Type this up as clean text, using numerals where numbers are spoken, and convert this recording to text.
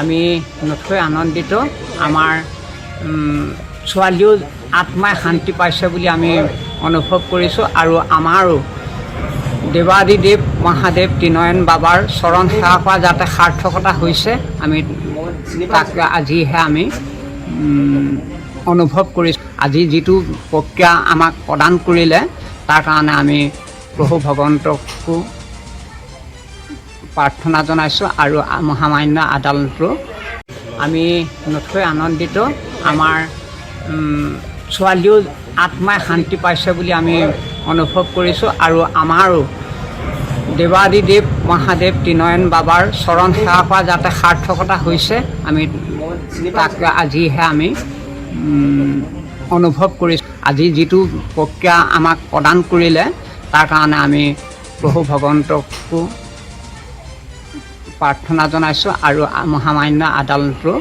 আমি নথৈ আনন্দিত। আমাৰ ছোৱালীও আত্মাই শান্তি পাইছে বুলি আমি অনুভৱ কৰিছোঁ আৰু আমাৰো দেৱাদিদেৱ মহাদেৱ ত্ৰিনয়ন বাবাৰ চৰণ সেৱা কৰা যাতে সাৰ্থকতা হৈছে আমি তাক আজিহে আমি অনুভৱ কৰিছোঁ। আজি যিটো প্ৰক্ৰিয়া আমাক প্ৰদান কৰিলে তাৰ কাৰণে আমি প্ৰভু ভগৱন্তকো প্ৰাৰ্থনা জনাইছোঁ আৰু মহামান্য আদালতো আমি নথৈ আনন্দিত। আমাৰ ছোৱালীও আত্মাই শান্তি পাইছে বুলি আমি অনুভৱ কৰিছোঁ আৰু আমাৰো দেৱাদিদেৱ মহাদেৱ ত্ৰিনয়ন বাবাৰ চৰণ সেৱা কৰা যাতে সাৰ্থকতা হৈছে আমি তাক আজিহে আমি অনুভৱ কৰিছোঁ। আজি যিটো প্ৰক্ৰিয়া আমাক প্ৰদান কৰিলে তাৰ কাৰণে আমি প্ৰভু ভগৱন্তকো প্ৰাৰ্থনা জনাইছোঁ আৰু মহামান্য আদালতো